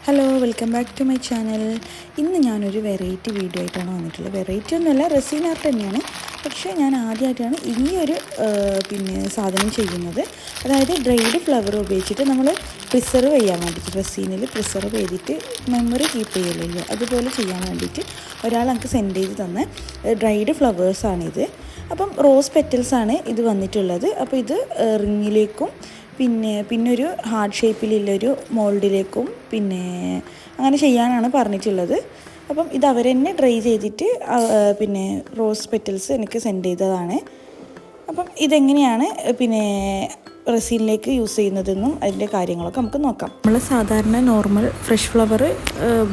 Hello, welcome back to my channel. ഇന്ന് ഞാനൊരു variety video ആയിട്ടാണ് വന്നിട്ടുള്ളത്. വെറൈറ്റി ഒന്നുമല്ല, റെസിൻ ആർട്ട് തന്നെയാണ്. പക്ഷേ ഞാൻ ആദ്യമായിട്ടാണ് ഈ ഒരു സാധനം ചെയ്യുന്നത്. അതായത് ഡ്രൈഡ് ഫ്ലവർ ഉപയോഗിച്ചിട്ട് നമ്മൾ പ്രിസർവ് ചെയ്യാൻ വേണ്ടിയിട്ട്, റെസീനിൽ പ്രിസർവ് ചെയ്തിട്ട് മെമ്മറി കീപ്പ് ചെയ്യലില്ല, അതുപോലെ ചെയ്യാൻ വേണ്ടിയിട്ട് ഒരാൾ എനിക്ക് സെൻഡ് ചെയ്ത് തന്ന ഡ്രൈഡ് ഫ്ലവേഴ്സാണിത്. അപ്പം റോസ് പെറ്റൽസാണ് ഇത് വന്നിട്ടുള്ളത്. അപ്പോൾ ഇത് റിങ്ങിലേക്കും പിന്നെ ഒരു ഹാർട്ട് ഷേപ്പിലുള്ളൊരു മോൾഡിലേക്കും അങ്ങനെ ചെയ്യാനാണ് പറഞ്ഞിട്ടുള്ളത്. അപ്പം ഇത് അവർ തന്നെ ഡ്രൈ ചെയ്തിട്ട് റോസ് പെറ്റൽസ് എനിക്ക് സെൻഡ് ചെയ്തതാണ്. അപ്പം ഇതെങ്ങനെയാണ് റെസിനിലേക്ക് യൂസ് ചെയ്യുന്നതെന്നും അതിൻ്റെ കാര്യങ്ങളൊക്കെ നമുക്ക് നോക്കാം. നമ്മൾ സാധാരണ നോർമൽ ഫ്രഷ് ഫ്ലവർ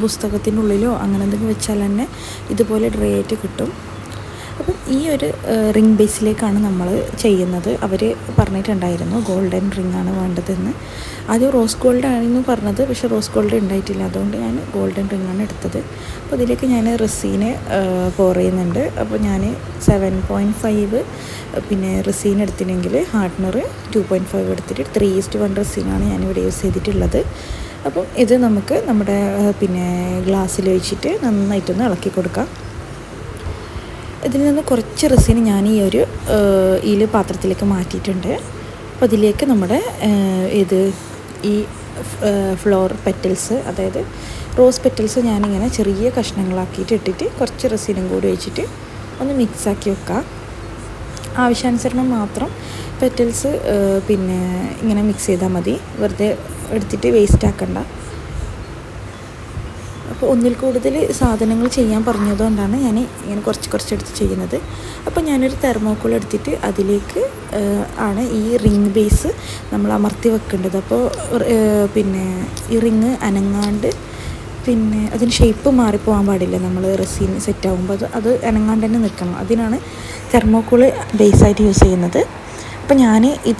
പുസ്തകത്തിനുള്ളിലോ അങ്ങനെ എന്തെങ്കിലും വെച്ചാൽ തന്നെ ഇതുപോലെ ഡ്രൈ ആയിട്ട് കിട്ടും. അപ്പം ഈ ഒരു റിംഗ് ബേസിലേക്കാണ് നമ്മൾ ചെയ്യുന്നത്. അവർ പറഞ്ഞിട്ടുണ്ടായിരുന്നു ഗോൾഡൻ റിംഗ് ആണ് വേണ്ടതെന്ന്. ആദ്യം റോസ് ഗോൾഡ് ആയിരുന്നു പറഞ്ഞത്, പക്ഷേ റോസ് ഗോൾഡ് ഉണ്ടായിട്ടില്ല. അതുകൊണ്ട് ഞാൻ ഗോൾഡൻ റിംഗ് ആണ് എടുത്തത്. അപ്പോൾ ഇതിലേക്ക് ഞാൻ റെസീന് പോർ ചെയ്യുന്നുണ്ട്. അപ്പോൾ ഞാൻ 7.5 റെസീൻ എടുത്തില്ലെങ്കിൽ ഹാർഡ്നർ 2.5 എടുത്തിട്ട് 3:1 റെസീനാണ് ഞാനിവിടെ യൂസ് ചെയ്തിട്ടുള്ളത്. അപ്പം ഇത് നമുക്ക് നമ്മുടെ ഗ്ലാസ്സിൽ വെച്ചിട്ട് നന്നായിട്ടൊന്ന് ഇളക്കി കൊടുക്കാം. ഇതിൽ നിന്ന് കുറച്ച് റെസിൻ ഞാൻ ഈ പാത്രത്തിലേക്ക് മാറ്റിയിട്ടുണ്ട്. അപ്പോൾ അതിലേക്ക് നമ്മുടെ ഈ ഫ്ലവർ പെറ്റൽസ്, അതായത് റോസ് പെറ്റൽസ് ഞാനിങ്ങനെ ചെറിയ കഷ്ണങ്ങളാക്കിയിട്ട് ഇട്ടിട്ട് കുറച്ച് റെസിനും കൂടി വെച്ചിട്ട് ഒന്ന് മിക്സാക്കി വെക്കാം. ആവശ്യാനുസരണം മാത്രം പെറ്റൽസ് ഇങ്ങനെ മിക്സ് ചെയ്താൽ മതി, വെറുതെ എടുത്തിട്ട് വേസ്റ്റ് ആക്കണ്ട. അപ്പോൾ ഒന്നിൽ കൂടുതൽ സാധനങ്ങൾ ചെയ്യാൻ പറഞ്ഞതുകൊണ്ടാണ് ഞാൻ ഇങ്ങനെ കുറച്ചെടുത്ത് ചെയ്യുന്നത്. അപ്പോൾ ഞാനൊരു തെർമോക്കോൾ എടുത്തിട്ട് അതിലേക്ക് ആണ് ഈ റിങ് ബേസ് നമ്മൾ അമർത്തി വെക്കേണ്ടത്. അപ്പോൾ ഈ റിങ് അനങ്ങാണ്ട് അതിന് ഷേപ്പ് മാറിപ്പോകാൻ പാടില്ല. നമ്മൾ റെസിൻ സെറ്റ് ആകുമ്പോൾ അത് അനങ്ങാണ്ട് തന്നെ നിൽക്കണം. അതിനാണ് തെർമോക്കോൾ ബേസായിട്ട് യൂസ് ചെയ്യുന്നത്. അപ്പോൾ ഞാൻ ഈ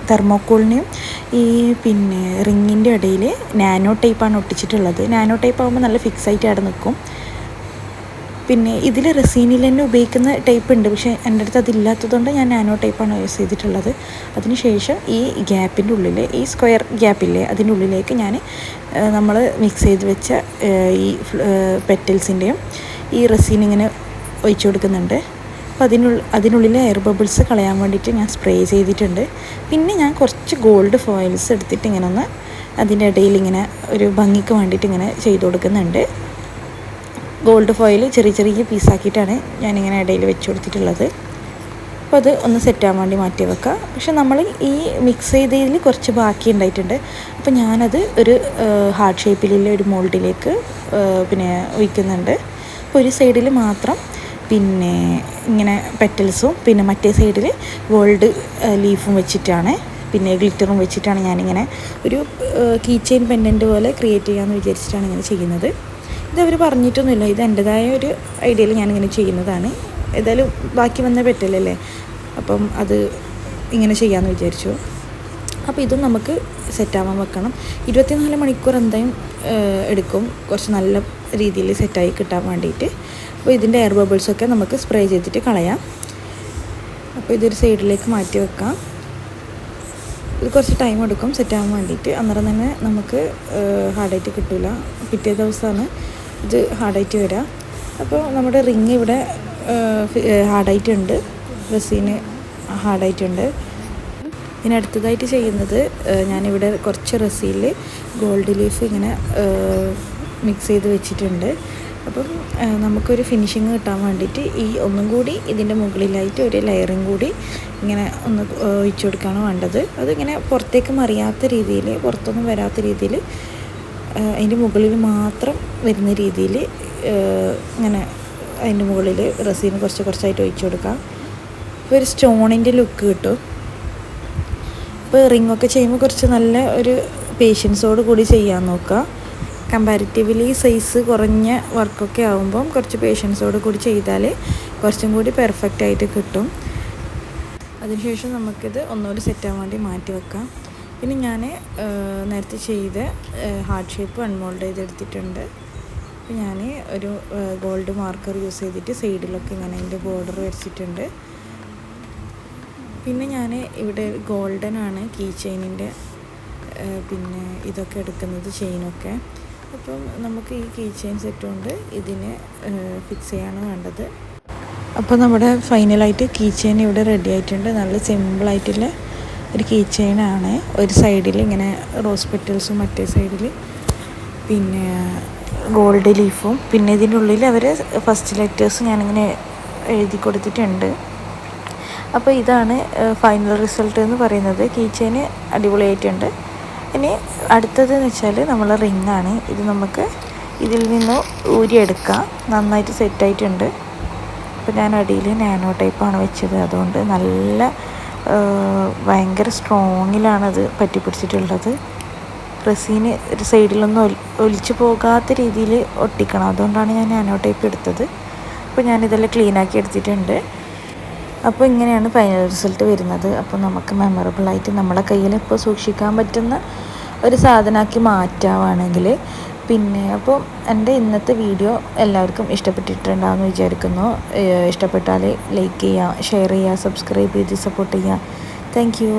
തെർമോക്കോളിനെയും ഈ റിങ്ങിൻ്റെ ഇടയിൽ നാനോ ടേപ്പാണ് ഒട്ടിച്ചിട്ടുള്ളത്. നാനോ ടേപ്പ് ആകുമ്പോൾ നല്ല ഫിക്സായിട്ട് അവിടെ നിൽക്കും. ഇതിൽ റെസീനിൽ തന്നെ ഉപയോഗിക്കുന്ന ടേപ്പ് ഉണ്ട്, പക്ഷേ എൻ്റെ അടുത്ത് അതില്ലാത്തതുകൊണ്ട് ഞാൻ നാനോ ടേപ്പാണ് യൂസ് ചെയ്തിട്ടുള്ളത്. അതിനുശേഷം ഈ ഗ്യാപ്പിൻ്റെ ഉള്ളിൽ, ഈ സ്ക്വയർ ഗ്യാപ്പില്ലേ, അതിൻ്റെ ഉള്ളിലേക്ക് ഞാൻ നമ്മൾ മിക്സ് ചെയ്ത് വെച്ച ഈ പെറ്റൽസിൻ്റെയും ഈ റെസീൻ ഇങ്ങനെ ഒഴിച്ചു കൊടുക്കുന്നുണ്ട്. അപ്പോൾ അതിനുള്ളിലെ എയർ ബബിൾസ് കളയാൻ വേണ്ടിയിട്ട് ഞാൻ സ്പ്രേ ചെയ്തിട്ടുണ്ട്. പിന്നെ ഞാൻ കുറച്ച് ഗോൾഡ് ഫോയിൽസ് എടുത്തിട്ട് ഇങ്ങനെ ഒന്ന് അതിൻ്റെ ഇടയിൽ ഇങ്ങനെ ഒരു ഭംഗിക്ക് വേണ്ടിയിട്ട് ഇങ്ങനെ ചെയ്ത് കൊടുക്കുന്നുണ്ട്. ഗോൾഡ് ഫോയിൽ ചെറിയ പീസാക്കിയിട്ടാണ് ഞാനിങ്ങനെ ഇടയിൽ വെച്ച് കൊടുത്തിട്ടുള്ളത്. അപ്പോൾ അത് ഒന്ന് സെറ്റാകാൻ വേണ്ടി മാറ്റി വെക്കുക. പക്ഷെ നമ്മൾ ഈ മിക്സ് ചെയ്തതിൽ കുറച്ച് ബാക്കി ഉണ്ടായിട്ടുണ്ട്. അപ്പോൾ ഞാനത് ഒരു ഹാർട്ട് ഷേപ്പിലുള്ള ഒരു മോൾഡിലേക്ക് ഒഴിക്കുന്നുണ്ട്. അപ്പോൾ ഒരു സൈഡിൽ മാത്രം ഇങ്ങനെ പെറ്റൽസും മറ്റേ സൈഡിൽ ഗോൾഡ് ലീഫും വെച്ചിട്ടാണ് ഗ്ലിറ്ററും വെച്ചിട്ടാണ് ഞാനിങ്ങനെ ഒരു കീ ചെയിൻ പെൻഡൻറ്റ് പോലെ ക്രിയേറ്റ് ചെയ്യാമെന്ന് വിചാരിച്ചിട്ടാണ് ഇങ്ങനെ ചെയ്യുന്നത്. ഇതവർ പറഞ്ഞിട്ടൊന്നുമില്ല, ഇത് എൻ്റെതായ ഒരു ഐഡിയയിൽ ഞാനിങ്ങനെ ചെയ്യുന്നതാണ്. ഏതായാലും ബാക്കി വന്ന പെറ്റലല്ലേ, അപ്പം അത് ഇങ്ങനെ ചെയ്യാമെന്ന് വിചാരിച്ചു. അപ്പോൾ ഇതും നമുക്ക് സെറ്റാവാൻ വെക്കണം. 24 മണിക്കൂർ എന്തായാലും എടുക്കും, കുറച്ച് നല്ല രീതിയിൽ സെറ്റായി കിട്ടാൻ വേണ്ടിയിട്ട്. അപ്പോൾ ഇതിൻ്റെ എയർ ബബിൾസൊക്കെ നമുക്ക് സ്പ്രേ ചെയ്തിട്ട് കളയാം. അപ്പോൾ ഇതൊരു സൈഡിലേക്ക് മാറ്റി വെക്കാം. ഇത് കുറച്ച് ടൈം എടുക്കും സെറ്റാകാൻ വേണ്ടിയിട്ട്. അന്നേരം തന്നെ നമുക്ക് ഹാർഡായിട്ട് കിട്ടില്ല, പിറ്റേ ദിവസമാണ് ഇത് ഹാർഡായിട്ട് വരിക. അപ്പോൾ നമ്മുടെ റിങ് ഇവിടെ ഹാർഡായിട്ടുണ്ട്, റെസീന് ഹാർഡായിട്ടുണ്ട്. ഇതിനടുത്തതായിട്ട് ചെയ്യുന്നത്, ഞാനിവിടെ കുറച്ച് റെസീനിൽ ഗോൾഡ് ലീഫ് ഇങ്ങനെ മിക്സ് ചെയ്ത് വെച്ചിട്ടുണ്ട്. അപ്പം നമുക്കൊരു ഫിനിഷിങ് കിട്ടാൻ വേണ്ടിയിട്ട് ഒന്നും കൂടി ഇതിൻ്റെ മുകളിലായിട്ട് ഒരു ലെയറും കൂടി ഇങ്ങനെ ഒന്ന് ഒഴിച്ചു കൊടുക്കുകയാണ് വേണ്ടത്. അതിങ്ങനെ പുറത്തേക്ക് മറിയാത്ത രീതിയിൽ, പുറത്തൊന്നും വരാത്ത രീതിയിൽ, അതിൻ്റെ മുകളിൽ മാത്രം വരുന്ന രീതിയിൽ ഇങ്ങനെ അതിൻ്റെ മുകളിൽ റെസീന് കുറച്ചായിട്ട് ഒഴിച്ചു കൊടുക്കാം. അപ്പോൾ ഒരു സ്റ്റോണിൻ്റെ ലുക്ക് കിട്ടും. ഇപ്പോൾ റിങ്ങൊക്കെ ചെയ്യുമ്പോൾ കുറച്ച് നല്ല ഒരു പേഷ്യൻസോട് കൂടി ചെയ്യാൻ നോക്കുക. കമ്പാരിറ്റീവ്ലി സൈസ് കുറഞ്ഞ വർക്കൊക്കെ ആകുമ്പം കുറച്ച് പേഷ്യൻസോട് കൂടി ചെയ്താൽ കുറച്ചും കൂടി പെർഫെക്റ്റ് ആയിട്ട് കിട്ടും. അതിനുശേഷം നമുക്കിത് ഒന്നുകൂടി സെറ്റാകാൻ വേണ്ടി മാറ്റി വെക്കാം. പിന്നെ ഞാൻ നേരത്തെ ചെയ്ത ഹാർട്ട് ഷേപ്പ് അൺമോൾഡ് ചെയ്തെടുത്തിട്ടുണ്ട്. അപ്പോൾ ഞാൻ ഒരു ഗോൾഡ് മാർക്കർ യൂസ് ചെയ്തിട്ട് സൈഡിലൊക്കെ ഇങ്ങനെ അതിൻ്റെ ബോർഡർ വരച്ചിട്ടുണ്ട്. പിന്നെ ഞാൻ ഇവിടെ ഗോൾഡൻ ആണ് കീ ചെയിനിൻ്റെ പിന്നെ ഇതൊക്കെ എടുക്കുന്നത്, ചെയിനൊക്കെ. അപ്പം നമുക്ക് ഈ കീ ചെയിൻ സെറ്റ് കൊണ്ട് ഇതിനെ ഫിക്സ് ചെയ്യാണ് വേണ്ടത്. അപ്പോൾ നമ്മുടെ ഫൈനലായിട്ട് കീ ചെയിൻ ഇവിടെ റെഡി ആയിട്ടുണ്ട്. നല്ല സിമ്പിളായിട്ടുള്ള ഒരു കീ ചെയിനാണ്. ഒരു സൈഡിൽ ഇങ്ങനെ റോസ് പെറ്റൽസും, മറ്റേ സൈഡിൽ പിന്നെ ഗോൾഡ് ലീഫും, പിന്നെ ഇതിൻ്റെ ഉള്ളിൽ അവർ ഫസ്റ്റ് ലെറ്റേഴ്സ് ഞാനിങ്ങനെ എഴുതി കൊടുത്തിട്ടുണ്ട്. അപ്പോൾ ഇതാണ് ഫൈനൽ റിസൾട്ട് എന്ന് പറയുന്നത്. കീ ചെയിൻ അടിപൊളിയായിട്ടുണ്ട്. ഇനി അടുത്തതെന്ന് വെച്ചാൽ നമ്മൾ റിങ്ങാണ്. ഇത് നമുക്ക് ഇതിൽ നിന്ന് ഊരിയെടുക്കാം. നന്നായിട്ട് സെറ്റായിട്ടുണ്ട്. അപ്പോൾ ഞാൻ അടിയിൽ നാനോ ടൈപ്പാണ് വെച്ചത്. അതുകൊണ്ട് നല്ല ഭയങ്കര സ്ട്രോങ്ങിലാണത് പറ്റി പിടിച്ചിട്ടുള്ളത്. റെസീന് ഒരു സൈഡിലൊന്നും ഒലിച്ചു പോകാത്ത രീതിയിൽ ഒട്ടിക്കണം. അതുകൊണ്ടാണ് ഞാൻ നാനോ ടൈപ്പ് എടുത്തത്. അപ്പോൾ ഞാനിതെല്ലാം ക്ലീനാക്കി എടുത്തിട്ടുണ്ട്. അപ്പോൾ ഇങ്ങനെയാണ് ഫൈനൽ റിസൾട്ട് വരുന്നത്. അപ്പോൾ നമുക്ക് മെമ്മറബിളായിട്ട് നമ്മളെ കയ്യിൽ ഇപ്പോൾ സൂക്ഷിക്കാൻ പറ്റുന്ന ഒരു സാധനമാക്കി മാറ്റാവാണെങ്കിൽ. പിന്നെ അപ്പോൾ എൻ്റെ ഇന്നത്തെ വീഡിയോ എല്ലാവർക്കും ഇഷ്ടപ്പെട്ടിട്ടുണ്ടാകുമെന്ന് വിചാരിക്കുന്നു. ഇഷ്ടപ്പെട്ടാൽ ലൈക്ക് ചെയ്യുക, ഷെയർ ചെയ്യുക, സബ്സ്ക്രൈബ് ചെയ്ത് സപ്പോർട്ട് ചെയ്യുക. Thank you.